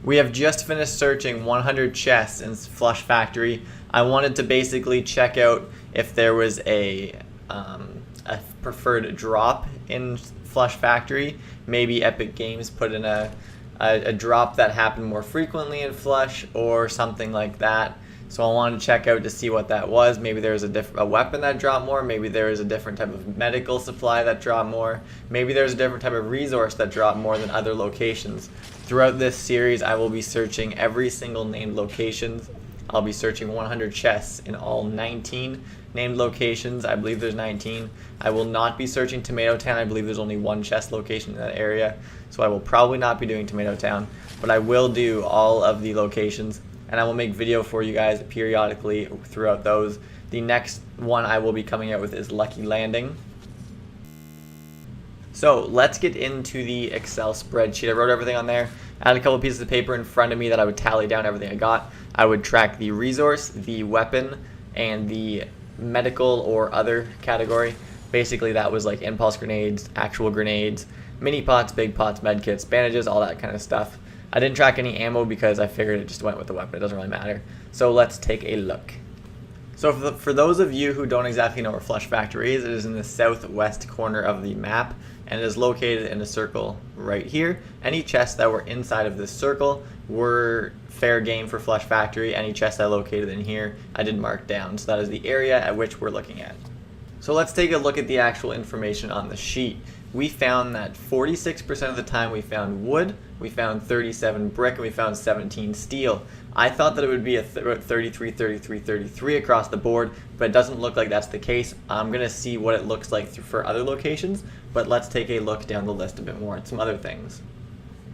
We have just finished searching 100 chests in Flush Factory. I wanted to basically check out if there was a preferred drop in Flush Factory. Maybe Epic Games put in a drop that happened more frequently in Flush or something like that. So I wanted to check out to see what that was. Maybe there was a weapon that dropped more. Maybe there was a different type of medical supply that dropped more. Maybe there's a different type of resource that dropped more than other locations. Throughout this series, I will be searching every single named locations. I'll be searching 100 chests in all 19 named locations. I believe there's 19. I will not be searching Tomato Town. I believe there's only one chest location in that area. So I will probably not be doing Tomato Town. But I will do all of the locations. And I will make video for you guys periodically throughout those. The next one I will be coming out with is Lucky Landing. So let's get into the Excel spreadsheet. I wrote everything on there. I had a couple pieces of paper in front of me that I would tally down everything I got. I would track the resource, the weapon, and the medical or other category. Basically that was like impulse grenades, actual grenades, mini pots, big pots, med kits, bandages, all that kind of stuff. I didn't track any ammo because I figured it just went with the weapon. It doesn't really matter. So let's take a look. So for those of you who don't exactly know where Flush Factory is, it is in the southwest corner of the map and it is located in a circle right here. Any chests that were inside of this circle were fair game for Flush Factory. Any chests I located in here, I did mark down. So that is the area at which we're looking at. So let's take a look at the actual information on the sheet. We found that 46% of the time we found wood, we found 37 brick, and we found 17 steel. I thought that it would be a 33, 33, 33 across the board, but it doesn't look like that's the case. I'm going to see what it looks like for other locations, but let's take a look down the list a bit more at some other things.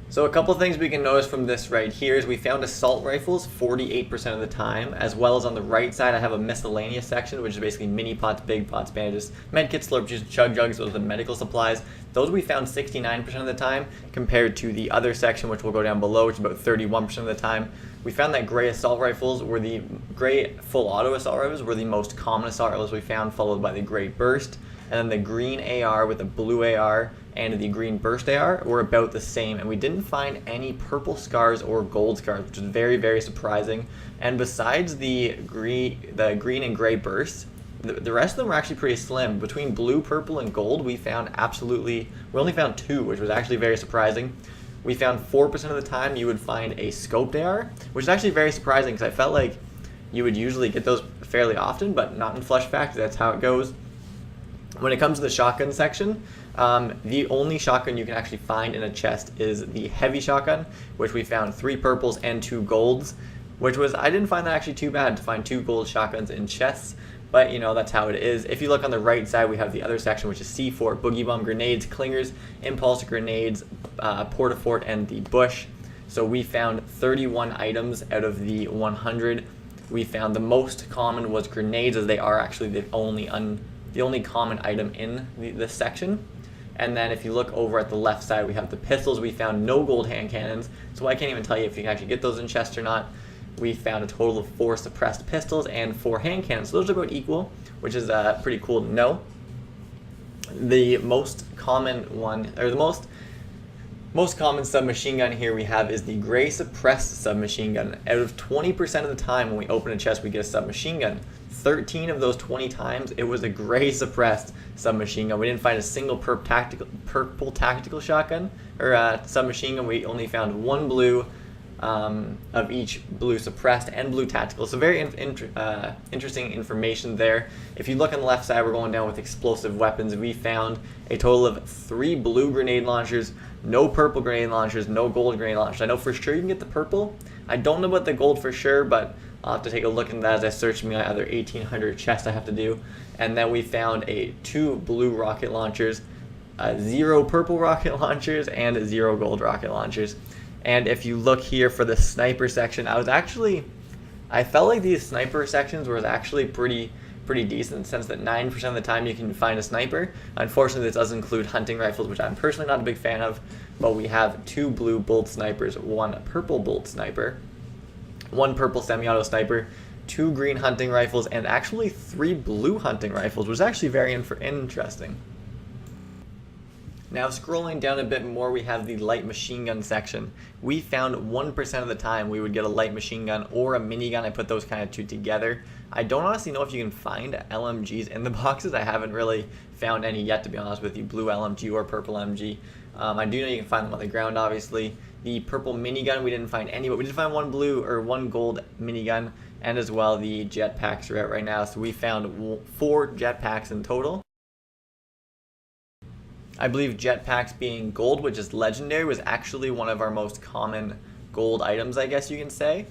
So a couple things we can notice from this right here is we found assault rifles 48% of the time, as well as on the right side I have a miscellaneous section, which is basically mini pots, big pots, bandages, medkits, slurp juice, chug jugs, those are the medical supplies. Those we found 69% of the time, compared to the other section, which will go down below, which is about 31% of the time. We found that gray assault rifles were the gray full auto assault rifles were the most common assault rifles we found, followed by the gray burst. And then the green AR with the blue AR and the green burst AR were about the same, and we didn't find any purple scars or gold scars, which is very, very surprising. And besides the green and gray bursts, the rest of them were actually pretty slim. Between blue, purple, and gold, we only found 2, which was actually very surprising. We found 4% of the time you would find a scoped AR, which is actually very surprising because I felt like you would usually get those fairly often, but not in Flush Factory. That's how it goes. When it comes to the shotgun section, the only shotgun you can actually find in a chest is the heavy shotgun, which we found 3 purples and 2 golds, I didn't find that actually too bad to find 2 gold shotguns in chests, but you know, that's how it is. If you look on the right side, we have the other section, which is C4, boogie bomb grenades, clingers, impulse grenades, porta-fort, and the bush. So we found 31 items out of the 100. We found the most common was grenades, as they are actually the only common item in this section. And then if you look over at the left side, we have the pistols. We found no gold hand cannons, so I can't even tell you if you can actually get those in chests or not. We found a total of 4 suppressed pistols and 4 hand cannons, so those are about equal, which is pretty cool to know. The most common one, or the most common submachine gun here we have is the gray suppressed submachine gun. Out of 20% of the time when we open a chest, we get a submachine gun. 13 of those 20 times, it was a gray suppressed submachine gun. We didn't find a single purple tactical shotgun or submachine gun. We only found 1 blue of each blue suppressed and blue tactical. So very interesting information there. If you look on the left side, we're going down with explosive weapons. We found a total of 3 blue grenade launchers, no purple grenade launchers, no gold grenade launchers. I know for sure you can get the purple. I don't know about the gold for sure, but I'll have to take a look into that as I search my other 1,800 chests I have to do. And then we found 2 blue rocket launchers, 0 purple rocket launchers, and 0 gold rocket launchers. And if you look here for the sniper section, I felt like these sniper sections were actually pretty decent, in the sense that 9% of the time you can find a sniper. Unfortunately, this does include hunting rifles, which I'm personally not a big fan of, but we have 2 blue bolt snipers, 1 purple bolt sniper, 1 purple semi-auto sniper, 2 green hunting rifles, and actually 3 blue hunting rifles, which is actually very interesting. Now scrolling down a bit more, we have the light machine gun section. We found 1% of the time we would get a light machine gun or a minigun. I put those kind of two together. I don't honestly know if you can find LMGs in the boxes. I haven't really found any yet, to be honest with you, blue LMG or purple LMG. I do know you can find them on the ground, obviously. The purple minigun, we didn't find any, but we did find one blue or one gold minigun, and as well the jetpacks are out right now. So we found 4 jetpacks in total. I believe jetpacks being gold, which is legendary, was actually one of our most common gold items, I guess you can say.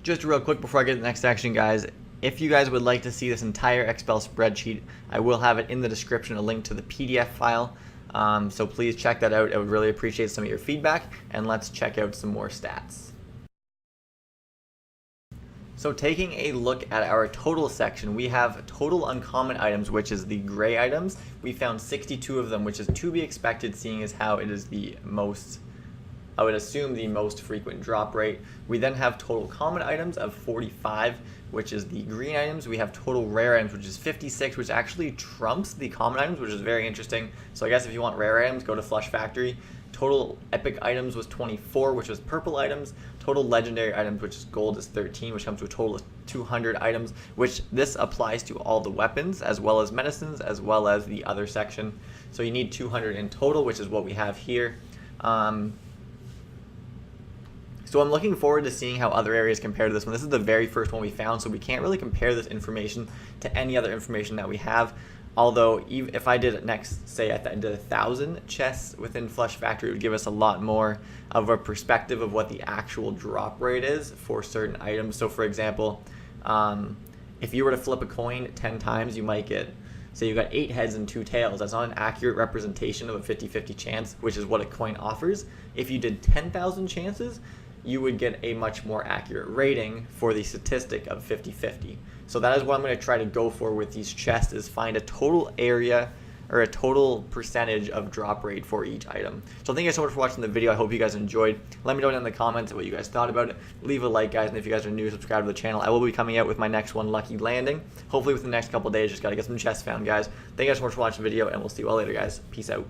Just real quick before I get to the next section, guys, if you guys would like to see this entire Expel spreadsheet, I will have it in the description, a link to the PDF file. So please check that out. I would really appreciate some of your feedback, and let's check out some more stats. So taking a look at our total section, we have total uncommon items, which is the gray items. We found 62 of them, which is to be expected, seeing as how it is the most, I would assume, the most frequent drop rate. We then have total common items of 45, which is the green items. We have total rare items, which is 56, which actually trumps the common items, which is very interesting. So I guess if you want rare items, go to Flush Factory. Total epic items was 24, which was purple items. Total legendary items, which is gold, is 13, which comes to a total of 200 items, which this applies to all the weapons, as well as medicines, as well as the other section. So you need 200 in total, which is what we have here. So I'm looking forward to seeing how other areas compare to this one. This is the very first one we found, so we can't really compare this information to any other information that we have. Although, if I did it next, say I did 1,000 chests within Flush Factory, it would give us a lot more of a perspective of what the actual drop rate is for certain items. So for example, if you were to flip a coin 10 times, you might get, say you got 8 heads and 2 tails. That's not an accurate representation of a 50-50 chance, which is what a coin offers. If you did 10,000 chances, you would get a much more accurate rating for the statistic of 50-50. So that is what I'm going to try to go for with these chests, is find a total area or a total percentage of drop rate for each item. So thank you guys so much for watching the video. I hope you guys enjoyed. Let me know down in the comments what you guys thought about it. Leave a like, guys, and if you guys are new, subscribe to the channel. I will be coming out with my next one, Lucky Landing, hopefully within the next couple days. Just got to get some chests found, guys. Thank you guys so much for watching the video, and we'll see you all later, guys. Peace out.